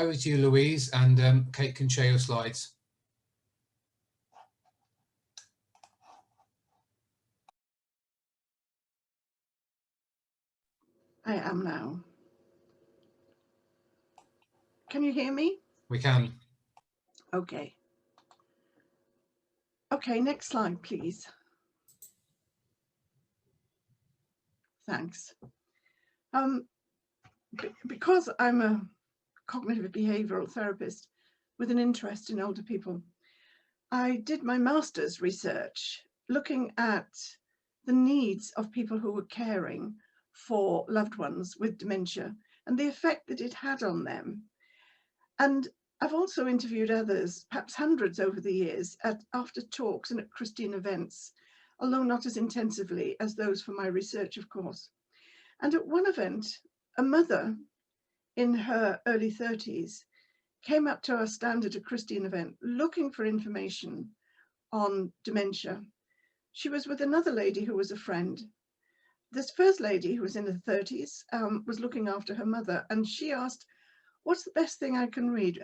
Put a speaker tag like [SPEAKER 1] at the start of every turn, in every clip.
[SPEAKER 1] Over to you, Louise, and Kate can share your slides.
[SPEAKER 2] I am now. Can you hear me?
[SPEAKER 1] We can.
[SPEAKER 2] Okay. Okay, next slide, please. Thanks. Because I'm a cognitive behavioral therapist with an interest in older people, I did my master's research looking at the needs of people who were caring for loved ones with dementia and the effect that it had on them. And I've also interviewed others, perhaps hundreds over the years, after talks and at Christian events, although not as intensively as those for my research, of course. And at one event, a mother in her early 30s came up to our stand at a Christian event looking for information on dementia. She was with another lady who was a friend. This first lady, who was in her 30s, was looking after her mother, and she asked, "What's the best thing I can read?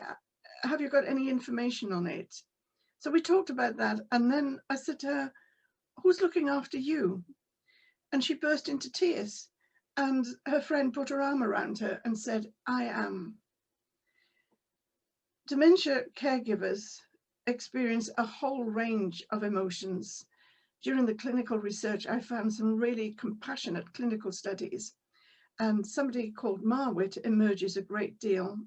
[SPEAKER 2] Have you got any information on it?" So we talked about that, and then I said to her, "Who's looking after you?" And she burst into tears, and her friend put her arm around her and said, "I am." Dementia caregivers experience a whole range of emotions. During the clinical research, I found some really compassionate clinical studies, and somebody called Marwitt emerges a great deal.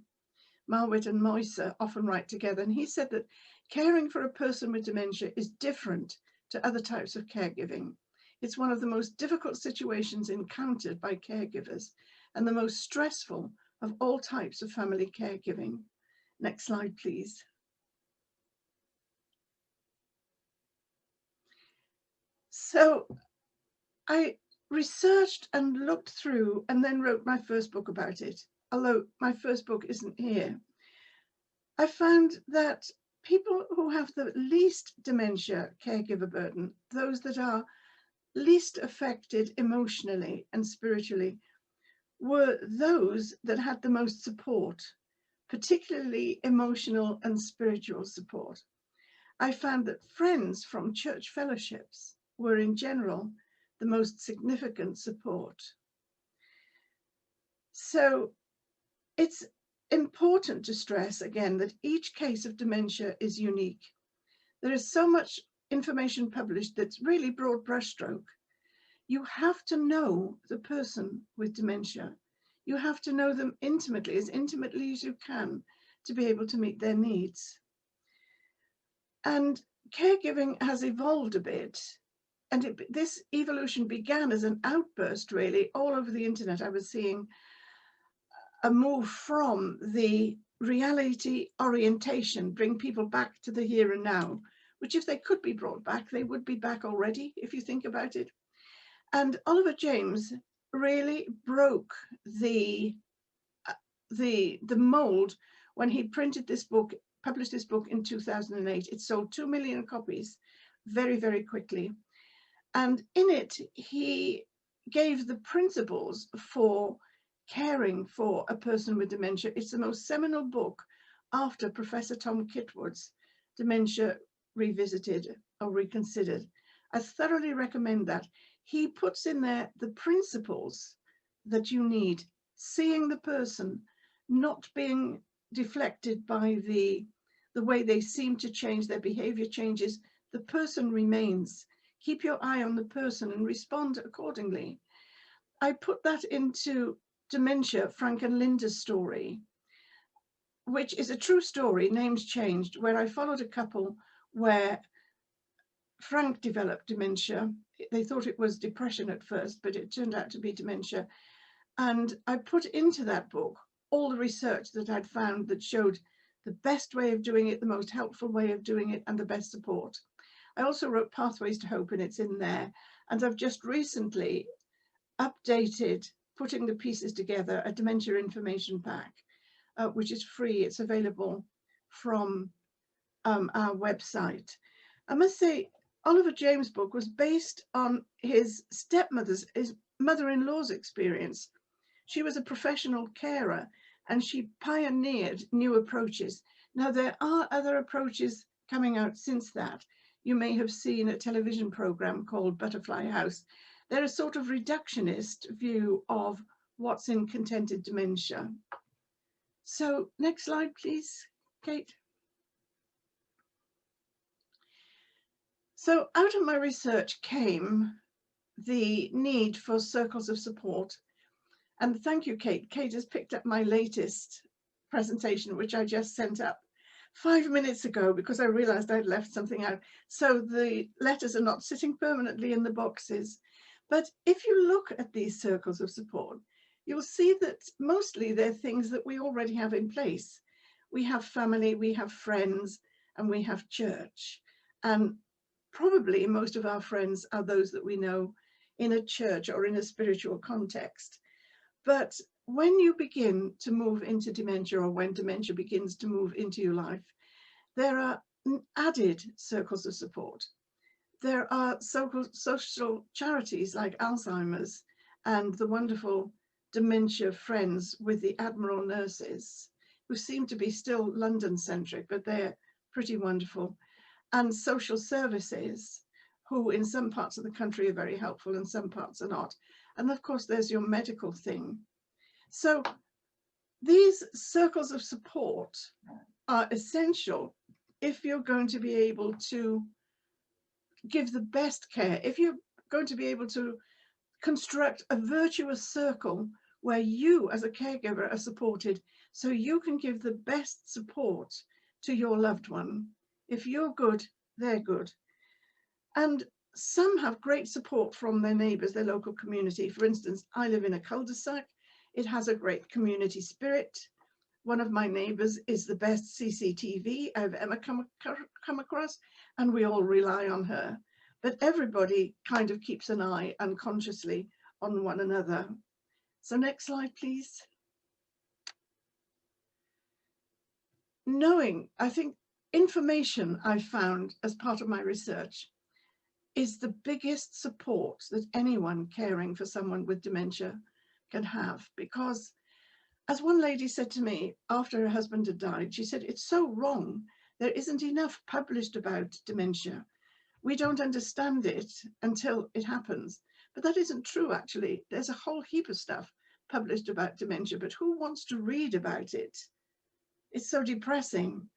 [SPEAKER 2] Marwitt and Moise often write together, and he said that caring for a person with dementia is different to other types of caregiving. It's one of the most difficult situations encountered by caregivers and the most stressful of all types of family caregiving. Next slide, please. So I researched and looked through and then wrote my first book about it, although my first book isn't here. I found that people who have the least dementia caregiver burden, those that are least affected emotionally and spiritually, were those that had the most support, particularly emotional and spiritual support. I found that friends from church fellowships were in general the most significant support. So it's important to stress again that each case of dementia is unique. There is so much information published that's really broad brushstroke. You have to know the person with dementia. You have to know them intimately as you can, to be able to meet their needs. And caregiving has evolved a bit. And this evolution began as an outburst, really, all over the internet. I was seeing a move from the reality orientation, bring people back to the here and now, which if they could be brought back, they would be back already, if you think about it. And Oliver James really broke the mold when he printed this book, published this book in 2008. It sold 2 million copies very, very quickly. And in it, he gave the principles for caring for a person with dementia. It's the most seminal book after Professor Tom Kitwood's Dementia Revisited or Reconsidered. I thoroughly recommend that. He puts in there the principles that you need, seeing the person, not being deflected by the way they seem to change, their behavior changes, the person remains. Keep your eye on the person and respond accordingly. I put that into Dementia, Frank and Linda's story, which is a true story, names changed, where I followed a couple where Frank developed dementia. They thought it was depression at first, but it turned out to be dementia. And I put into that book all the research that I'd found that showed the best way of doing it, the most helpful way of doing it, and the best support. I also wrote Pathways to Hope, and it's in there. And I've just recently updated, putting the pieces together, a dementia information pack, which is free. It's available from our website. I must say, Oliver James' book was based on his mother-in-law's experience. She was a professional carer, and she pioneered new approaches. Now, there are other approaches coming out since that. You may have seen a television program called Butterfly House. They're a sort of reductionist view of what's in contented dementia. So next slide, please, Kate. So out of my research came the need for circles of support. And thank you, Kate. Kate has picked up my latest presentation, which I just sent up 5 minutes ago because I realized I'd left something out. So the letters are not sitting permanently in the boxes. But if you look at these circles of support, you'll see that mostly they're things that we already have in place. We have family, we have friends, and we have church. And probably most of our friends are those that we know in a church or in a spiritual context. But when you begin to move into dementia, or when dementia begins to move into your life, there are added circles of support. There are social charities like Alzheimer's and the wonderful dementia friends with the Admiral nurses, who seem to be still London-centric, but they're pretty wonderful. And social services, who in some parts of the country are very helpful and some parts are not. And of course, there's your medical thing. So these circles of support are essential if you're going to be able to give the best care, if you're going to be able to construct a virtuous circle where you as a caregiver are supported, so you can give the best support to your loved one. If you're good, they're good. And some have great support from their neighbours, their local community. For instance, I live in a cul-de-sac. It has a great community spirit. One of my neighbours is the best CCTV I've ever come across, and we all rely on her. But everybody kind of keeps an eye unconsciously on one another. So next slide, please. I think information I found as part of my research is the biggest support that anyone caring for someone with dementia can have, because as one lady said to me after her husband had died, she said, "It's so wrong. There isn't enough published about dementia. We don't understand it until it happens." But that isn't true, actually. There's a whole heap of stuff published about dementia, but who wants to read about it? It's so depressing.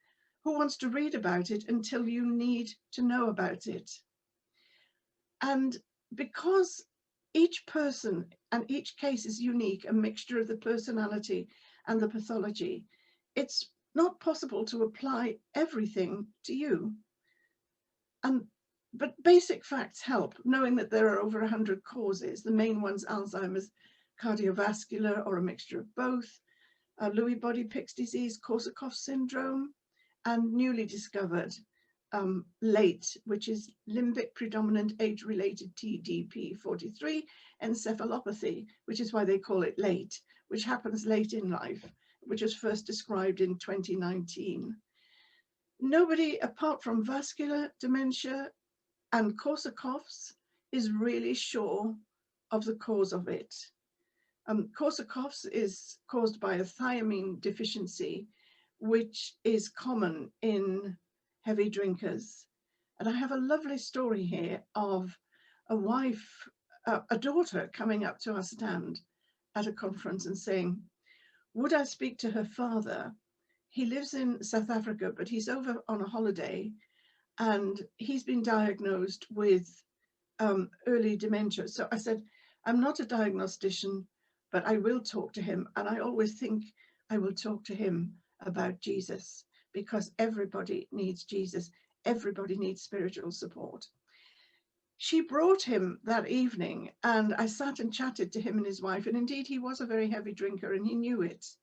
[SPEAKER 2] Who wants to read about it until you need to know about it? And because each person and each case is unique, a mixture of the personality and the pathology, it's not possible to apply everything to you. But basic facts help, knowing that there are over 100 causes. The main ones: Alzheimer's, cardiovascular, or a mixture of both, Lewy body Pick's disease, Korsakoff syndrome, and newly discovered late, which is limbic predominant age-related TDP-43 encephalopathy, which is why they call it late, which happens late in life, which was first described in 2019. Nobody, apart from vascular dementia and Korsakoff's, is really sure of the cause of it. Korsakoff's is caused by a thiamine deficiency, which is common in heavy drinkers. And I have a lovely story here of a daughter coming up to our stand at a conference and saying, "Would I speak to her father? He lives in South Africa, but he's over on a holiday, and he's been diagnosed with early dementia." So I said, "I'm not a diagnostician, but I will talk to him. And I always think I will talk to him about Jesus, because everybody needs Jesus. Everybody needs spiritual support." She brought him that evening, and I sat and chatted to him and his wife. And indeed, he was a very heavy drinker, and he knew it.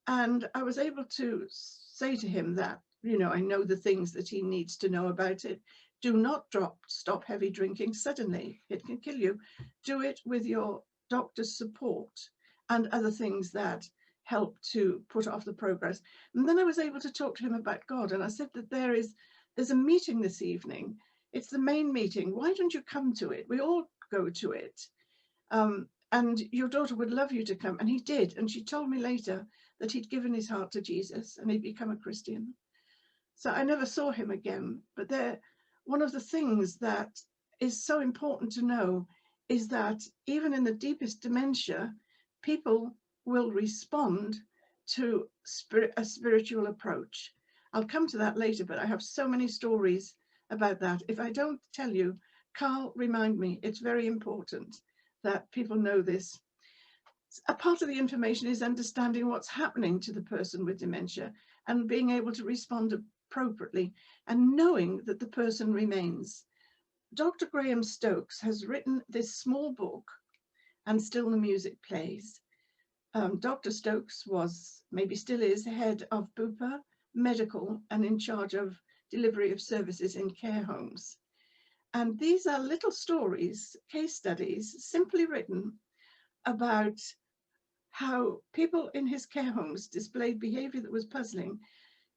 [SPEAKER 2] And I was able to say to him that, I know the things that he needs to know about it. Do not stop heavy drinking suddenly. It can kill you. Do it with your doctor's support and other things that help to put off the progress. And then I was able to talk to him about God. And I said that there's a meeting this evening. It's the main meeting. Why don't you come to it? We all go to it. and your daughter would love you to come. And he did. And she told me later that he'd given his heart to Jesus and he'd become a Christian. So I never saw him again. But one of the things that is so important to know is that even in the deepest dementia, people will respond to a spiritual approach. I'll come to that later, but I have so many stories about that. If I don't tell you, Carl, remind me. It's very important that people know this. A part of the information is understanding what's happening to the person with dementia and being able to respond appropriately and knowing that the person remains. Dr. Graham Stokes has written this small book, And Still the Music Plays. Dr. Stokes was, maybe still is, head of Bupa Medical and in charge of delivery of services in care homes. And these are little stories, case studies, simply written about how people in his care homes displayed behavior that was puzzling.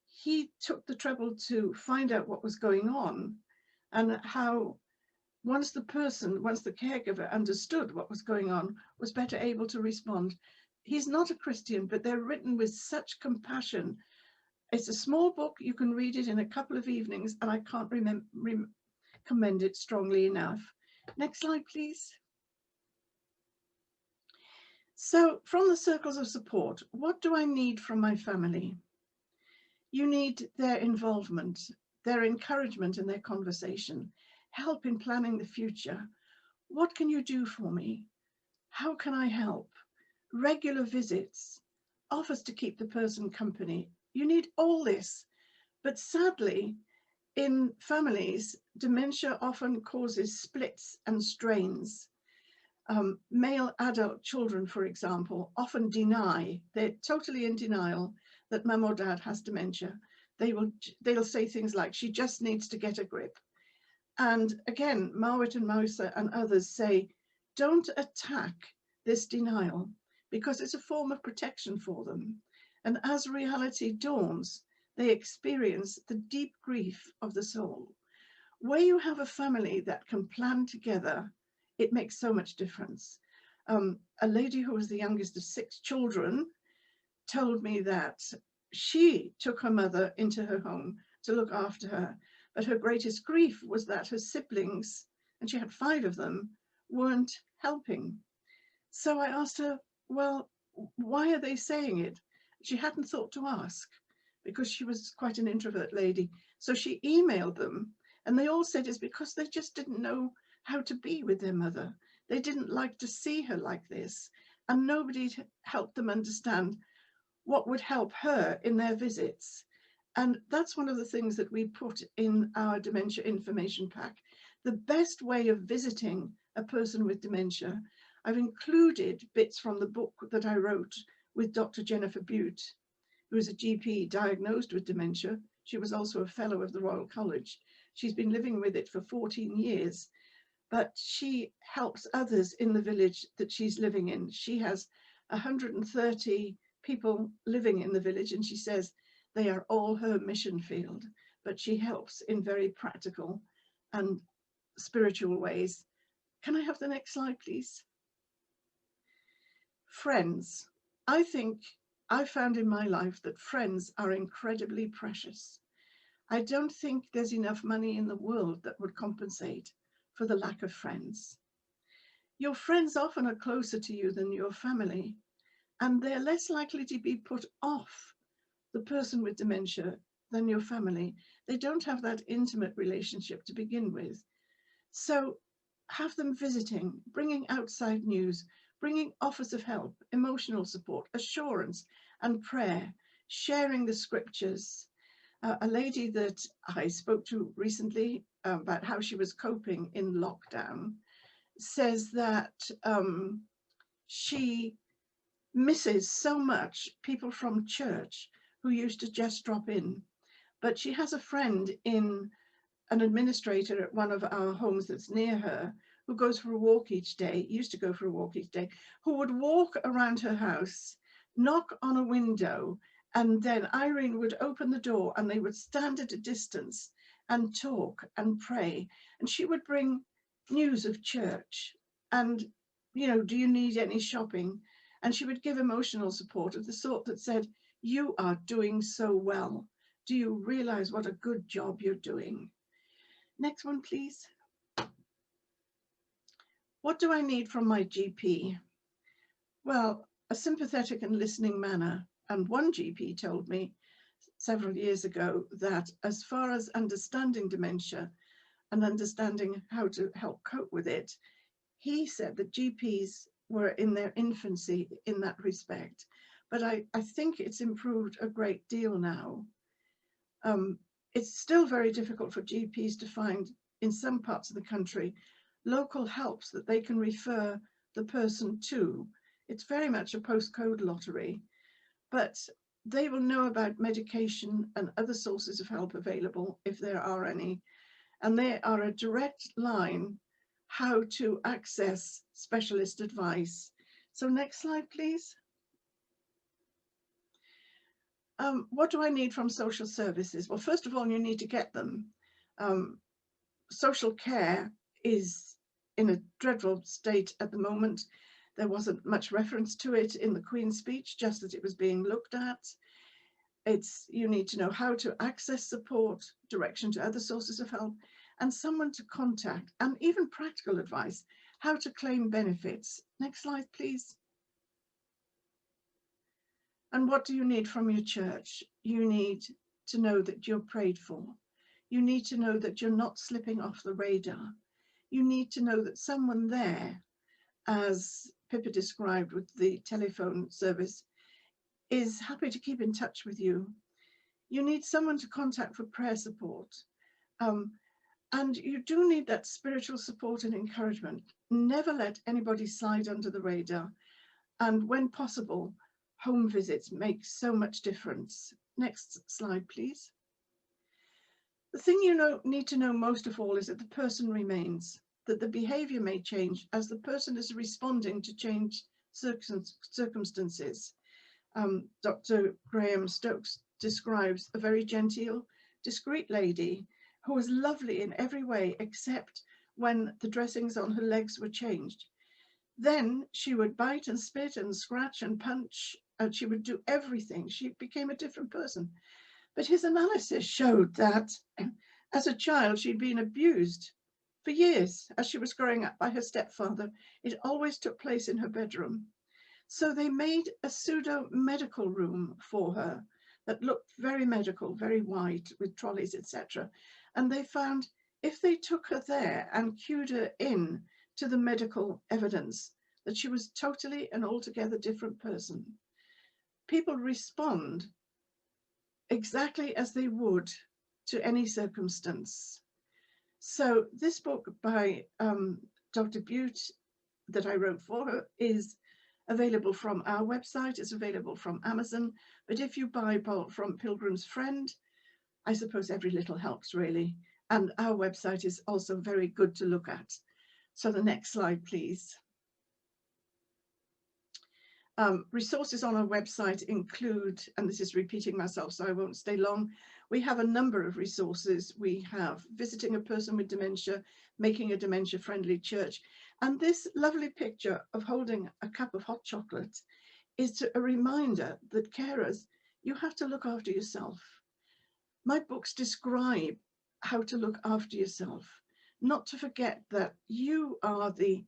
[SPEAKER 2] He took the trouble to find out what was going on and how once the caregiver understood what was going on, was better able to respond. He's not a Christian, but they're written with such compassion. It's a small book. You can read it in a couple of evenings, and I can't recommend it strongly enough. Next slide, please. So from the circles of support, what do I need from my family? You need their involvement, their encouragement and their conversation, help in planning the future. What can you do for me? How can I help? Regular visits, offers to keep the person company. You need all this. But sadly, in families, dementia often causes splits and strains. Male adult children, for example, often deny, they're totally in denial that mum or dad has dementia. They'll say things like, she just needs to get a grip. And again, Marwitt and Mouser and others say, don't attack this denial because it's a form of protection for them. And as reality dawns, they experience the deep grief of the soul. Where you have a family that can plan together, it makes so much difference. A lady who was the youngest of 6 children told me that she took her mother into her home to look after her, but her greatest grief was that her siblings, and she had 5 of them, weren't helping. So I asked her, well, why are they saying it? She hadn't thought to ask because she was quite an introvert lady. So she emailed them, and they all said it's because they just didn't know how to be with their mother. They didn't like to see her like this, and nobody helped them understand what would help her in their visits. And that's one of the things that we put in our dementia information pack. The best way of visiting a person with dementia, I've included bits from the book that I wrote with Dr. Jennifer Butte, who is a GP diagnosed with dementia. She was also a fellow of the Royal College. She's been living with it for 14 years, but she helps others in the village that she's living in. She has 130 people living in the village, and she says they are all her mission field, but she helps in very practical and spiritual ways. Can I have the next slide, please? Friends. I think I found in my life that friends are incredibly precious. I don't think there's enough money in the world that would compensate for the lack of friends. Your friends often are closer to you than your family, and they're less likely to be put off the person with dementia than your family. They don't have that intimate relationship to begin with. So have them visiting, bringing outside news, bringing offers of help, emotional support, assurance and prayer, sharing the scriptures. A lady that I spoke to recently about how she was coping in lockdown says that she misses so much people from church who used to just drop in. But she has a friend in an administrator at one of our homes that's near her who goes for a walk each day, used to go for a walk each day, who would walk around her house, knock on a window, and then Irene would open the door and they would stand at a distance and talk and pray. And she would bring news of church. And you know, do you need any shopping? And she would give emotional support of the sort that said, you are doing so well. Do you realize what a good job you're doing? Next one, please. What do I need from my GP? Well, a sympathetic and listening manner. And one GP told me several years ago that as far as understanding dementia and understanding how to help cope with it, he said that GPs were in their infancy in that respect. But I think it's improved a great deal now. It's still very difficult for GPs to find, in some parts of the country, local helps that they can refer the person to. It's very much a postcode lottery, but they will know about medication and other sources of help available if there are any. And they are a direct line how to access specialist advice. So next slide, please. What do I need from social services? Well, first of all, you need to get them. Social care is in a dreadful state at the moment. There wasn't much reference to it in the Queen's speech, just that it was being looked at. You need to know how to access support, direction to other sources of help, and someone to contact, and even practical advice, how to claim benefits. Next slide, please. And what do you need from your church? You need to know that you're prayed for. You need to know that you're not slipping off the radar. You need to know that someone there, as Pippa described with the telephone service, is happy to keep in touch with you. You need someone to contact for prayer support. And you do need that spiritual support and encouragement. Never let anybody slide under the radar. And when possible, home visits make so much difference. Next slide, please. The thing you need to know most of all is that the person remains, that the behavior may change as the person is responding to changed circumstances. Dr. Graham Stokes describes a very genteel, discreet lady who was lovely in every way except when the dressings on her legs were changed. Then she would bite and spit and scratch and punch, and she would do everything. She became a different person. But his analysis showed that as a child, she'd been abused for years as she was growing up by her stepfather. It always took place in her bedroom. So they made a pseudo medical room for her that looked very medical, very wide, with trolleys, etc. And they found if they took her there and cued her in to the medical evidence, that she was totally and altogether different person. People respond exactly as they would to any circumstance. So this book by Dr. Butte that I wrote for her is available from our website. It's available from Amazon. But if you buy bulk from Pilgrim's Friend, I suppose every little helps really. And our website is also very good to look at. So the next slide, please. Resources on our website include, and this is repeating myself so I won't stay long, we have a number of resources. We have visiting a person with dementia, making a dementia-friendly church, and this lovely picture of holding a cup of hot chocolate is a reminder that carers, you have to look after yourself. My books describe how to look after yourself, not to forget that you are the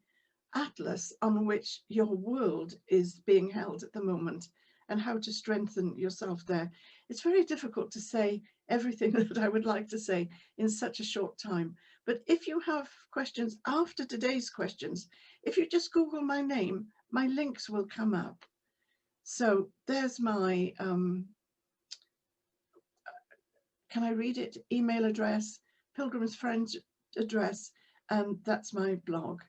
[SPEAKER 2] atlas on which your world is being held at the moment, and how to strengthen yourself there. It's very difficult to say everything that I would like to say in such a short time. But if you have questions after today's questions, if you just Google my name, my links will come up. So there's my, can I read it? Email address, Pilgrim's Friend address, and that's my blog.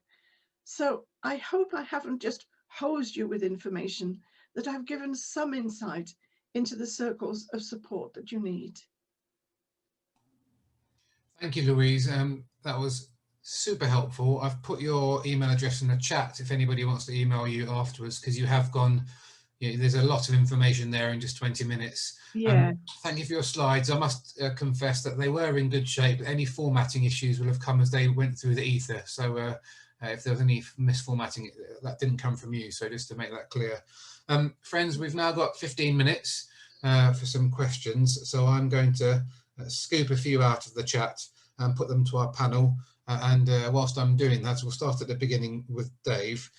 [SPEAKER 2] So I hope I haven't just hosed you with information, that I've given some insight into the circles of support that you need.
[SPEAKER 1] Thank you, Louise. That was super helpful. I've put your email address in the chat if anybody wants to email you afterwards, because you have gone, there's a lot of information there in just 20 minutes.
[SPEAKER 2] Yeah.
[SPEAKER 1] Thank you for your slides. I must confess that they were in good shape. Any formatting issues will have come as they went through the ether. So If there was any misformatting, that didn't come from you. So just to make that clear. Friends, we've now got 15 minutes for some questions. So I'm going to scoop a few out of the chat and put them to our panel. And whilst I'm doing that, we'll start at the beginning with Dave.